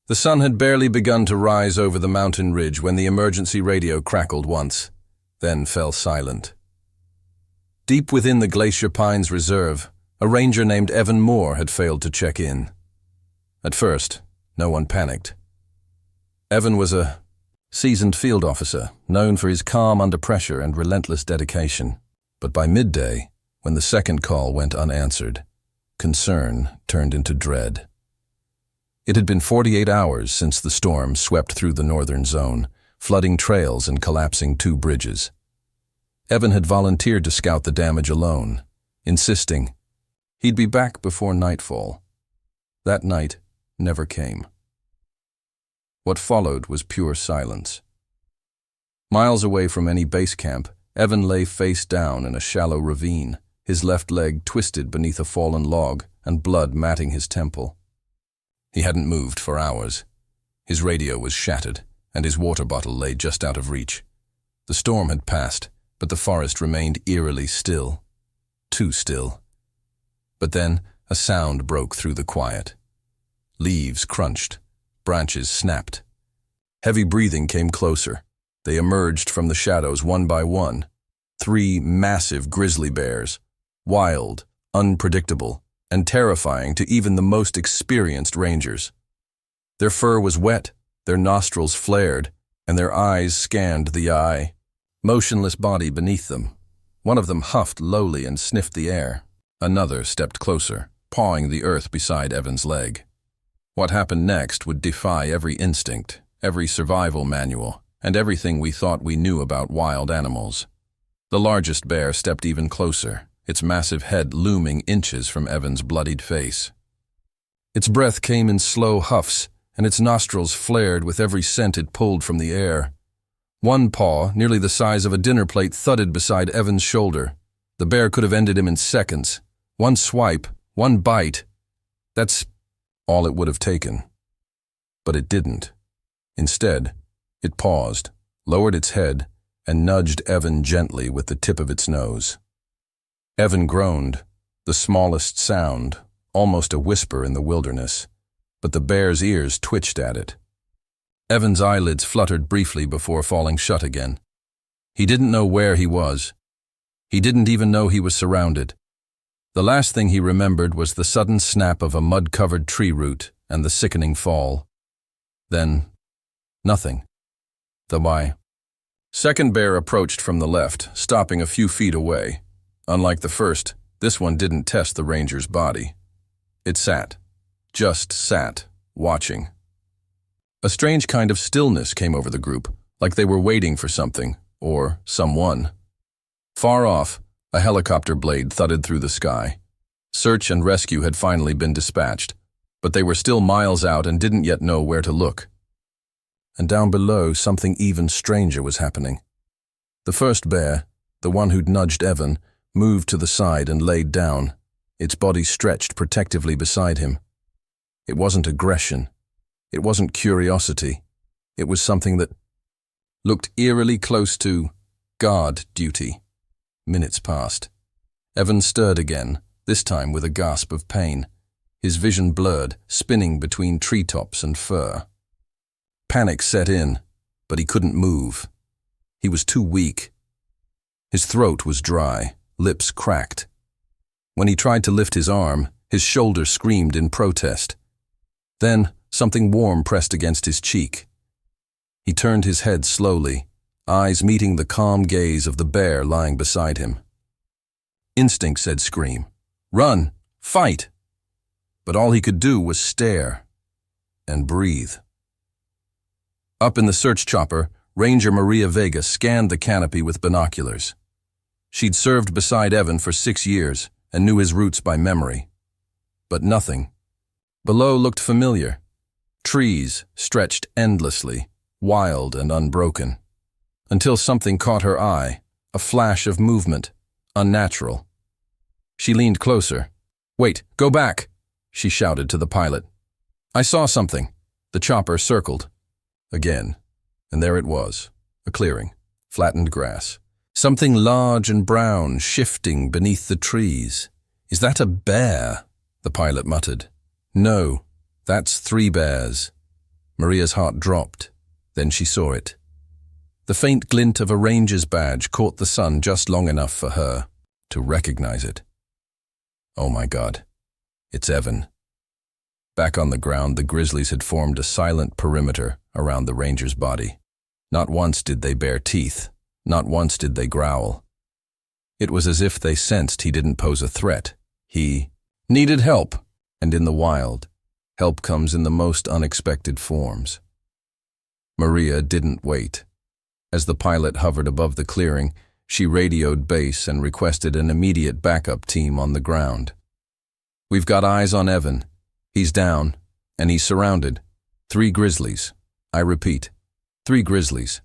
The sun had barely begun to rise over the mountain ridge when the emergency radio crackled once, then fell silent. Deep within the Glacier Pines Reserve, a ranger named Evan Moore had failed to check in. At first, no one panicked. Evan was a seasoned field officer, known for his calm under pressure and relentless dedication. But by midday, when the second call went unanswered, concern turned into dread. It had been 48 hours since the storm swept through the northern zone, flooding trails and collapsing 2 bridges. Evan had volunteered to scout the damage alone, insisting he'd be back before nightfall. That night never came. What followed was pure silence. Miles away from any base camp, Evan lay face down in a shallow ravine, his left leg twisted beneath a fallen log and blood matting his temple. He hadn't moved for hours. His radio was shattered, and his water bottle lay just out of reach. The storm had passed, but the forest remained eerily still. Too still. But then a sound broke through the quiet. Leaves crunched. Branches snapped. Heavy breathing came closer. They emerged from the shadows one by one. 3 massive grizzly bears, wild, unpredictable, and terrifying to even the most experienced rangers. Their fur was wet, their nostrils flared, and their eyes scanned the motionless body beneath them. One of them huffed lowly and sniffed the air. Another stepped closer, pawing the earth beside Evan's leg. What happened next would defy every instinct, every survival manual, and everything we thought we knew about wild animals. The largest bear stepped even closer, its massive head looming inches from Evan's bloodied face. Its breath came in slow huffs, and its nostrils flared with every scent it pulled from the air. One paw, nearly the size of a dinner plate, thudded beside Evan's shoulder. The bear could have ended him in seconds. One swipe, one bite. That's all it would have taken. But it didn't. Instead, it paused, lowered its head, and nudged Evan gently with the tip of its nose. Evan groaned, the smallest sound, almost a whisper in the wilderness, but the bear's ears twitched at it. Evan's eyelids fluttered briefly before falling shut again. He didn't know where he was. He didn't even know he was surrounded. The last thing he remembered was the sudden snap of a mud-covered tree root and the sickening fall. Then, nothing. The second bear approached from the left, stopping a few feet away. Unlike the first, this one didn't test the ranger's body. It sat, just sat, watching. A strange kind of stillness came over the group, like they were waiting for something, or someone. Far off, a helicopter blade thudded through the sky. Search and rescue had finally been dispatched, but they were still miles out and didn't yet know where to look. And down below, something even stranger was happening. The first bear, the one who'd nudged Evan, moved to the side and laid down, its body stretched protectively beside him. It wasn't aggression. It wasn't curiosity. It was something that looked eerily close to guard duty. Minutes passed. Evan stirred again, this time with a gasp of pain. His vision blurred, spinning between treetops and fur. Panic set in, but he couldn't move. He was too weak. His throat was dry, lips cracked. When he tried to lift his arm, his shoulder screamed in protest. Then, something warm pressed against his cheek. He turned his head slowly, eyes meeting the calm gaze of the bear lying beside him. Instinct said scream, run, fight. But all he could do was stare and breathe. Up in the search chopper, Ranger Maria Vega scanned the canopy with binoculars. She'd served beside Evan for 6 years and knew his routes by memory. But nothing. Below looked familiar. Trees stretched endlessly, wild and unbroken. Until something caught her eye, a flash of movement, unnatural. She leaned closer. "Wait, go back," she shouted to the pilot. "I saw something." The chopper circled. Again, and there it was, a clearing, flattened grass. Something large and brown shifting beneath the trees. "Is that a bear?" the pilot muttered. "No, that's 3 bears." Maria's heart dropped. Then she saw it. The faint glint of a ranger's badge caught the sun just long enough for her to recognize it. Oh my God, it's Evan. Back on the ground, the Grizzlies had formed a silent perimeter around the ranger's body. Not once did they bare teeth. Not once did they growl. It was as if they sensed he didn't pose a threat. He needed help, and in the wild, help comes in the most unexpected forms. Maria didn't wait. As the pilot hovered above the clearing, she radioed base and requested an immediate backup team on the ground. "We've got eyes on Evan. He's down, and he's surrounded. 3 Grizzlies. I repeat, 3 Grizzlies."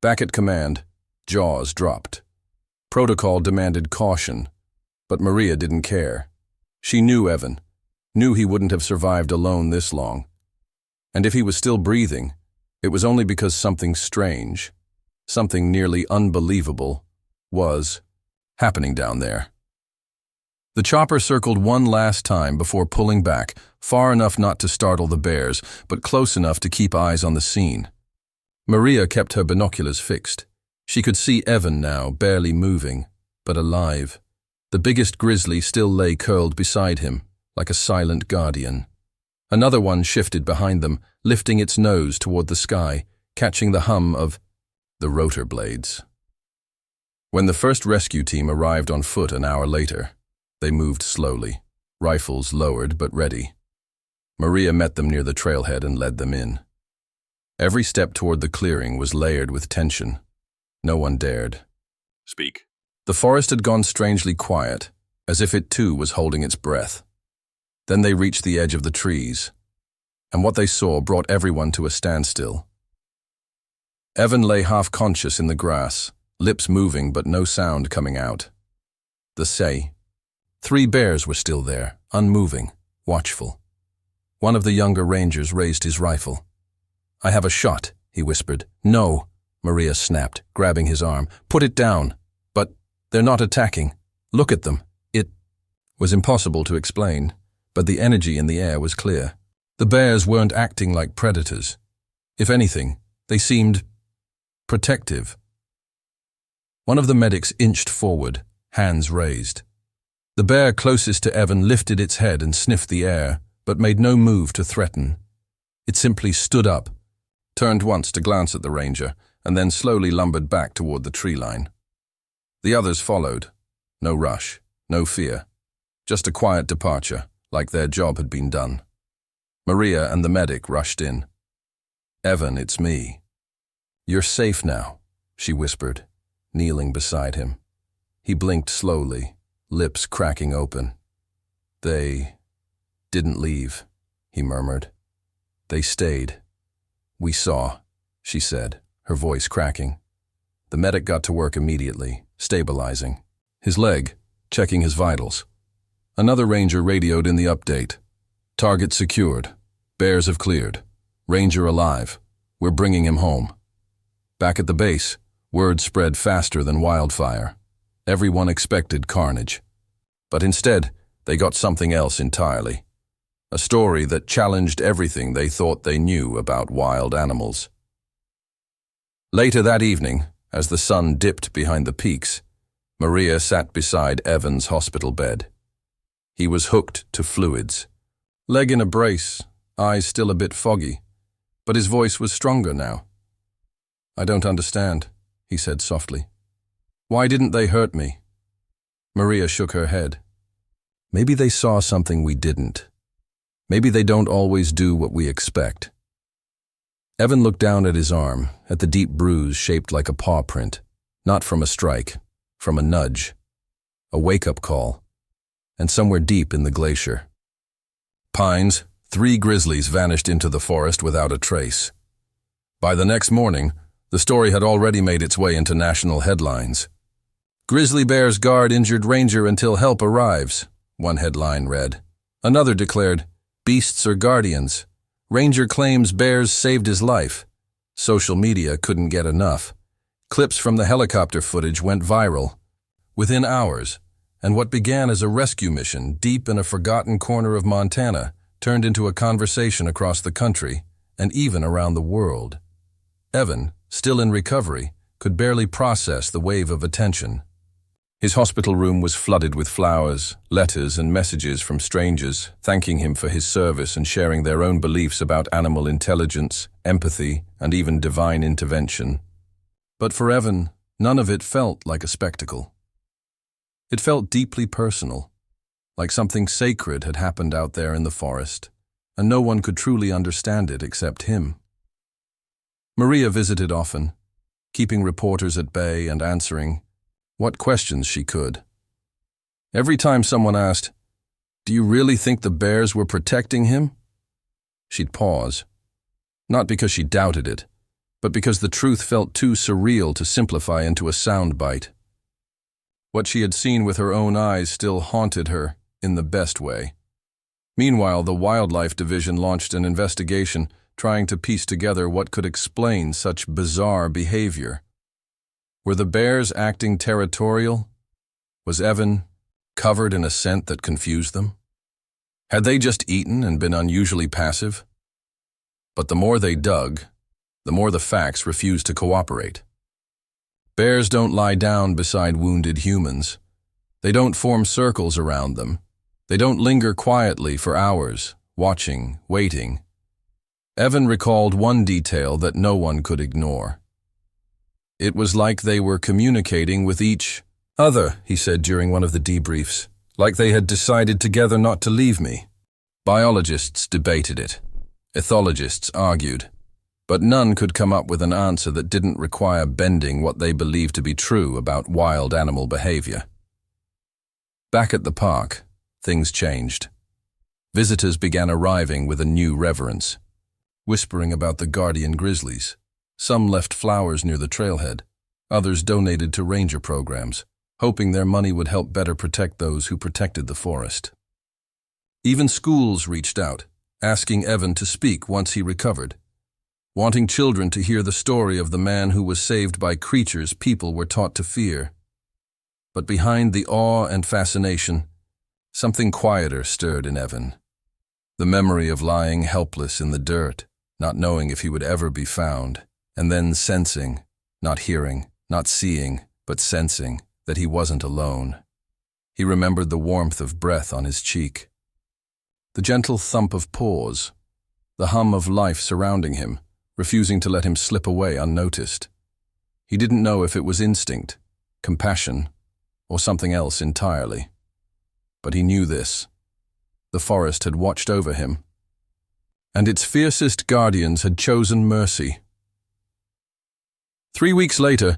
Back at command, jaws dropped. Protocol demanded caution, but Maria didn't care. She knew Evan, knew he wouldn't have survived alone this long. And if he was still breathing, it was only because something strange, something nearly unbelievable, was happening down there. The chopper circled one last time before pulling back, far enough not to startle the bears, but close enough to keep eyes on the scene. Maria kept her binoculars fixed. She could see Evan now, barely moving, but alive. The biggest grizzly still lay curled beside him, like a silent guardian. Another one shifted behind them, lifting its nose toward the sky, catching the hum of the rotor blades. When the first rescue team arrived on foot an hour later, they moved slowly, rifles lowered but ready. Maria met them near the trailhead and led them in. Every step toward the clearing was layered with tension. No one dared speak. The forest had gone strangely quiet, as if it too was holding its breath. Then they reached the edge of the trees, and what they saw brought everyone to a standstill. Evan lay half-conscious in the grass, lips moving but no sound coming out. The say. 3 bears were still there, unmoving, watchful. One of the younger rangers raised his rifle. "I have a shot," he whispered. "No," Maria snapped, grabbing his arm. "Put it down." "But they're not attacking. Look at them." It was impossible to explain, but the energy in the air was clear. The bears weren't acting like predators. If anything, they seemed protective. One of the medics inched forward, hands raised. The bear closest to Evan lifted its head and sniffed the air, but made no move to threaten. It simply stood up, turned once to glance at the ranger, and then slowly lumbered back toward the tree line. The others followed. No rush, no fear. Just a quiet departure, like their job had been done. Maria and the medic rushed in. "Evan, it's me." "You're safe now," she whispered, kneeling beside him. He blinked slowly, lips cracking open. "They didn't leave," he murmured. "They stayed. We saw," she said, her voice cracking. The medic got to work immediately, stabilizing. His leg, checking his vitals. Another ranger radioed in the update. "Target secured. Bears have cleared. Ranger alive. We're bringing him home." Back at the base, word spread faster than wildfire. Everyone expected carnage. But instead, they got something else entirely. A story that challenged everything they thought they knew about wild animals. Later that evening, as the sun dipped behind the peaks, Maria sat beside Evan's hospital bed. He was hooked to fluids. Leg in a brace, eyes still a bit foggy, but his voice was stronger now. "I don't understand," he said softly. "Why didn't they hurt me?" Maria shook her head. "Maybe they saw something we didn't. Maybe they don't always do what we expect." Evan looked down at his arm, at the deep bruise shaped like a paw print, not from a strike, from a nudge, a wake-up call, and somewhere deep in the glacier. Pines, 3 grizzlies vanished into the forest without a trace. By the next morning, the story had already made its way into national headlines. "Grizzly bears guard injured ranger until help arrives," one headline read. Another declared, "Beasts are guardians. Ranger claims bears saved his life." Social media couldn't get enough. Clips from the helicopter footage went viral. Within hours, and what began as a rescue mission deep in a forgotten corner of Montana turned into a conversation across the country, and even around the world. Evan, still in recovery, could barely process the wave of attention. His hospital room was flooded with flowers, letters, and messages from strangers thanking him for his service and sharing their own beliefs about animal intelligence, empathy, and even divine intervention. But for Evan, none of it felt like a spectacle. It felt deeply personal, like something sacred had happened out there in the forest, and no one could truly understand it except him. Maria visited often, keeping reporters at bay and answering what questions she could. Every time someone asked, "Do you really think the bears were protecting him?" she'd pause, not because she doubted it, but because the truth felt too surreal to simplify into a soundbite. What she had seen with her own eyes still haunted her in the best way. Meanwhile, the Wildlife Division launched an investigation trying to piece together what could explain such bizarre behavior. Were the bears acting territorial? Was Evan covered in a scent that confused them? Had they just eaten and been unusually passive? But the more they dug, the more the facts refused to cooperate. Bears don't lie down beside wounded humans. They don't form circles around them. They don't linger quietly for hours, watching, waiting. Evan recalled one detail that no one could ignore. It was like they were communicating with each other, he said during one of the debriefs, like they had decided together not to leave me. Biologists debated it. Ethologists argued. But none could come up with an answer that didn't require bending what they believed to be true about wild animal behavior. Back at the park, things changed. Visitors began arriving with a new reverence, whispering about the guardian grizzlies. Some left flowers near the trailhead. Others donated to ranger programs, hoping their money would help better protect those who protected the forest. Even schools reached out, asking Evan to speak once he recovered, wanting children to hear the story of the man who was saved by creatures people were taught to fear. But behind the awe and fascination, something quieter stirred in Evan. The memory of lying helpless in the dirt, not knowing if he would ever be found, and then sensing, not hearing, not seeing, but sensing, that he wasn't alone. He remembered the warmth of breath on his cheek, the gentle thump of paws, the hum of life surrounding him, refusing to let him slip away unnoticed. He didn't know if it was instinct, compassion, or something else entirely. But he knew this. The forest had watched over him, and its fiercest guardians had chosen mercy. 3 weeks later,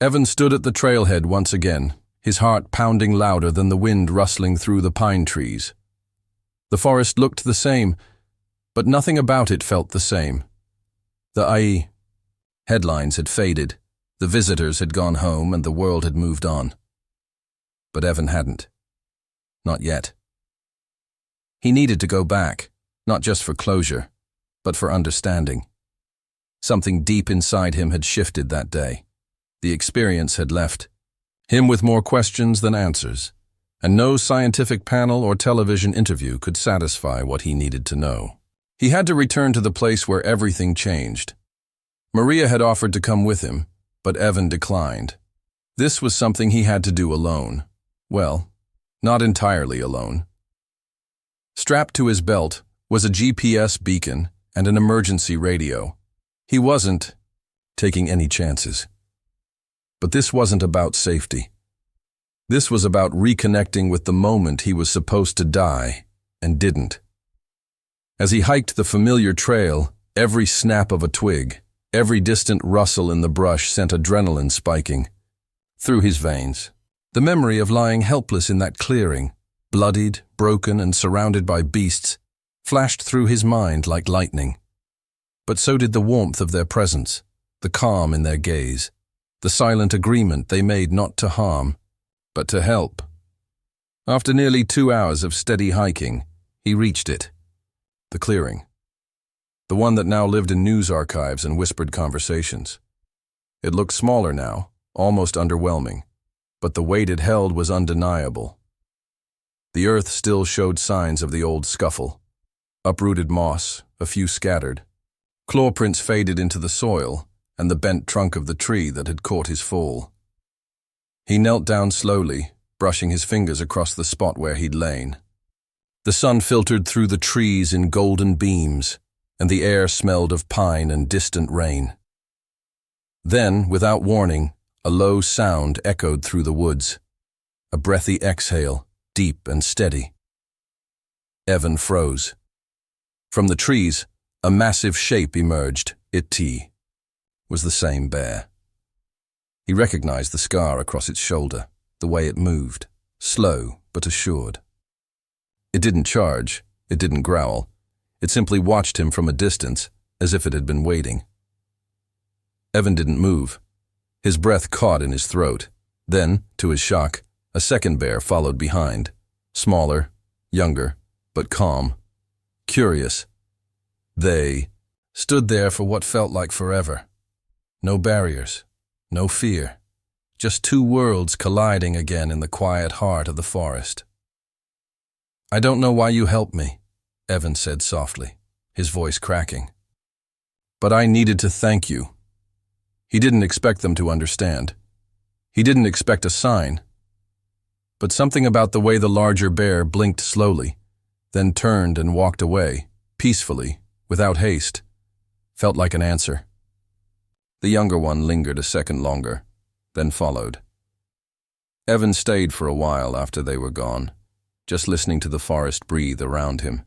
Evan stood at the trailhead once again, his heart pounding louder than the wind rustling through the pine trees. The forest looked the same, but nothing about it felt the same. The IE headlines had faded, the visitors had gone home, and the world had moved on. But Evan hadn't. Not yet. He needed to go back, not just for closure, but for understanding. Something deep inside him had shifted that day. The experience had left him with more questions than answers, and no scientific panel or television interview could satisfy what he needed to know. He had to return to the place where everything changed. Maria had offered to come with him, but Evan declined. This was something he had to do alone. Well, not entirely alone. Strapped to his belt was a GPS beacon and an emergency radio. He wasn't taking any chances. But this wasn't about safety. This was about reconnecting with the moment he was supposed to die and didn't. As he hiked the familiar trail, every snap of a twig, every distant rustle in the brush sent adrenaline spiking through his veins. The memory of lying helpless in that clearing, bloodied, broken, and surrounded by beasts, flashed through his mind like lightning. But so did the warmth of their presence, the calm in their gaze, the silent agreement they made not to harm, but to help. After nearly 2 hours of steady hiking, he reached it. The clearing. The one that now lived in news archives and whispered conversations. It looked smaller now, almost underwhelming, but the weight it held was undeniable. The earth still showed signs of the old scuffle. Uprooted moss, a few scattered, Claw prints faded into the soil and the bent trunk of the tree that had caught his fall. He knelt down slowly, brushing his fingers across the spot where he'd lain. The sun filtered through the trees in golden beams, and the air smelled of pine and distant rain. Then, without warning, a low sound echoed through the woods, a breathy exhale, deep and steady. Evan froze. From the trees, a massive shape emerged. It was the same bear. He recognized the scar across its shoulder, the way it moved, slow but assured. It didn't charge, it didn't growl. It simply watched him from a distance, as if it had been waiting. Evan didn't move. His breath caught in his throat. Then, to his shock, a second bear followed behind, smaller, younger, but calm, curious. They stood there for what felt like forever. No barriers, no fear, just two worlds colliding again in the quiet heart of the forest. "I don't know why you helped me," Evan said softly, his voice cracking. "But I needed to thank you." He didn't expect them to understand. He didn't expect a sign. But something about the way the larger bear blinked slowly, then turned and walked away, peacefully, without haste, felt like an answer. The younger one lingered a second longer, then followed. Evan stayed for a while after they were gone, just listening to the forest breathe around him.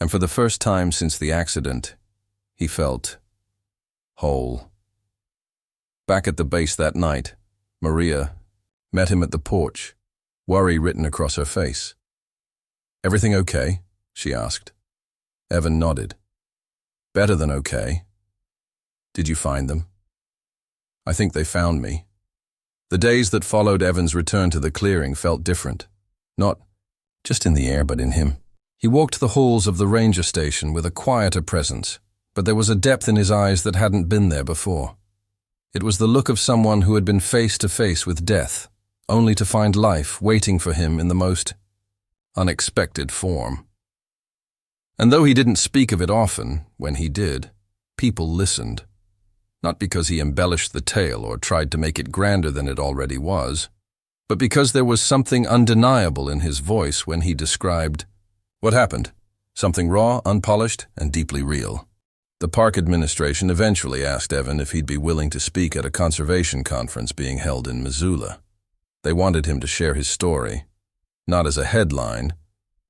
And for the first time since the accident, he felt whole. Back at the base that night, Maria met him at the porch, worry written across her face. "Everything okay?" she asked. Evan nodded. "Better than okay. Did you find them?" "I think they found me." The days that followed Evan's return to the clearing felt different. Not just in the air, but in him. He walked the halls of the ranger station with a quieter presence, but there was a depth in his eyes that hadn't been there before. It was the look of someone who had been face to face with death, only to find life waiting for him in the most unexpected form. And though he didn't speak of it often, when he did, people listened. Not because he embellished the tale or tried to make it grander than it already was, but because there was something undeniable in his voice when he described what happened, something raw, unpolished, and deeply real. The park administration eventually asked Evan if he'd be willing to speak at a conservation conference being held in Missoula. They wanted him to share his story, not as a headline,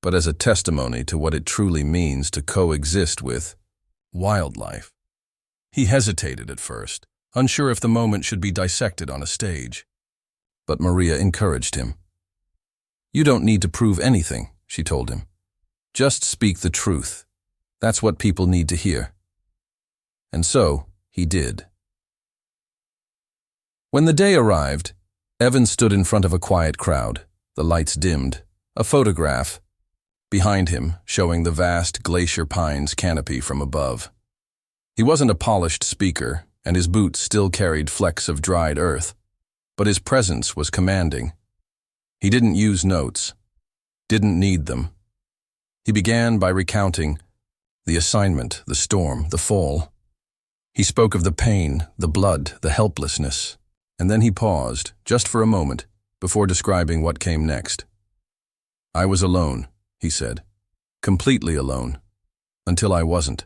but as a testimony to what it truly means to coexist with wildlife. He hesitated at first, unsure if the moment should be dissected on a stage. But Maria encouraged him. "You don't need to prove anything," she told him. "Just speak the truth. That's what people need to hear." And so, he did. When the day arrived, Evan stood in front of a quiet crowd, the lights dimmed, a photograph behind him showing the vast glacier pines canopy from above. He wasn't a polished speaker, and his boots still carried flecks of dried earth, but his presence was commanding. He didn't use notes, didn't need them. He began by recounting the assignment, the storm, the fall. He spoke of the pain, the blood, the helplessness, and then he paused, just for a moment, before describing what came next. "I was alone," he said, "completely alone, until I wasn't.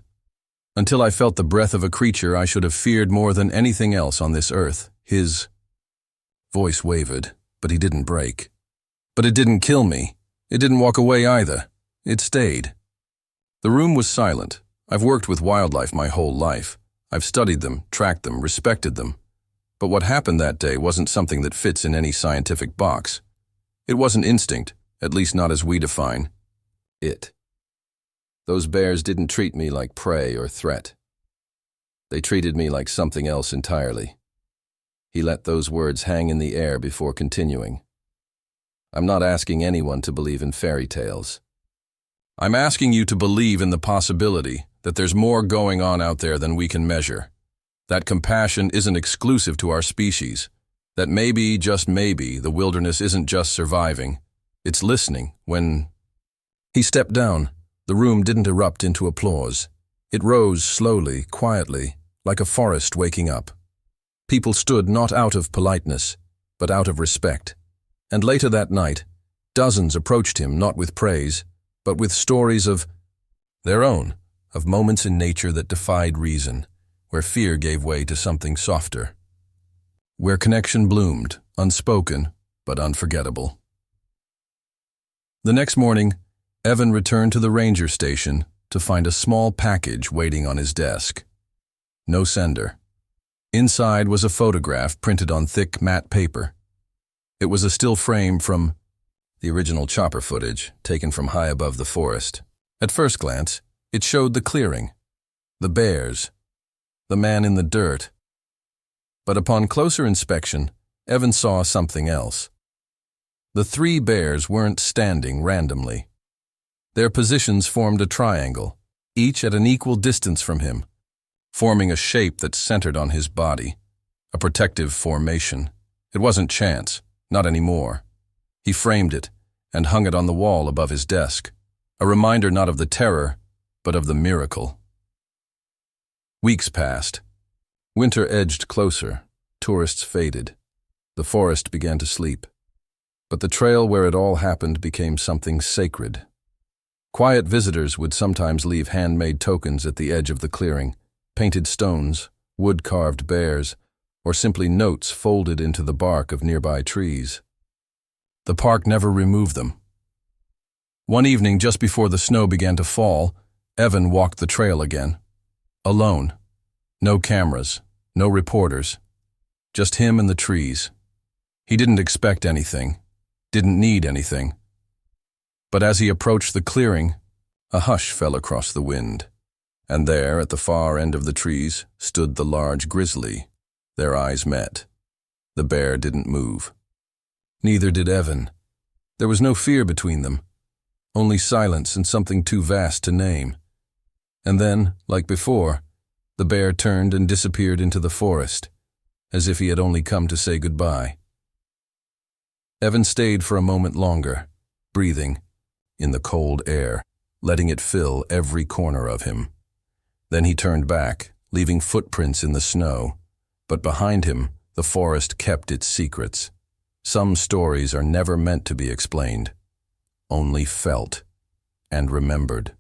Until I felt the breath of a creature I should have feared more than anything else on this earth." His voice wavered, but he didn't break. "But it didn't kill me. It didn't walk away either. It stayed." The room was silent. I've worked with wildlife my whole life. I've studied them, tracked them, respected them. But what happened that day wasn't something that fits in any scientific box. It wasn't instinct, at least not as we define it. Those bears didn't treat me like prey or threat. They treated me like something else entirely. He let those words hang in the air before continuing. "I'm not asking anyone to believe in fairy tales. I'm asking you to believe in the possibility that there's more going on out there than we can measure. That compassion isn't exclusive to our species. That maybe, just maybe, the wilderness isn't just surviving. It's listening when..." He stepped down. The room didn't erupt into applause. It rose slowly, quietly, like a forest waking up. People stood not out of politeness, but out of respect. And later that night, dozens approached him not with praise, but with stories of their own, of moments in nature that defied reason, where fear gave way to something softer, where connection bloomed, unspoken but unforgettable. The next morning, Evan returned to the ranger station to find a small package waiting on his desk. No sender. Inside was a photograph printed on thick matte paper. It was a still frame from the original chopper footage taken from high above the forest. At first glance, it showed the clearing, the bears, the man in the dirt. But upon closer inspection, Evan saw something else. The 3 bears weren't standing randomly. Their positions formed a triangle, each at an equal distance from him, forming a shape that centered on his body, a protective formation. It wasn't chance, not anymore. He framed it and hung it on the wall above his desk, a reminder not of the terror, but of the miracle. Weeks passed. Winter edged closer, tourists faded. The forest began to sleep. But the trail where it all happened became something sacred. Quiet visitors would sometimes leave handmade tokens at the edge of the clearing, painted stones, wood-carved bears, or simply notes folded into the bark of nearby trees. The park never removed them. One evening, just before the snow began to fall, Evan walked the trail again. Alone. No cameras, no reporters. Just him and the trees. He didn't expect anything, didn't need anything. But as he approached the clearing, a hush fell across the wind. And there, at the far end of the trees, stood the large grizzly. Their eyes met. The bear didn't move. Neither did Evan. There was no fear between them, only silence and something too vast to name. And then, like before, the bear turned and disappeared into the forest, as if he had only come to say goodbye. Evan stayed for a moment longer, breathing, in the cold air, letting it fill every corner of him. Then he turned back, leaving footprints in the snow, but behind him the forest kept its secrets. Some stories are never meant to be explained, only felt and remembered.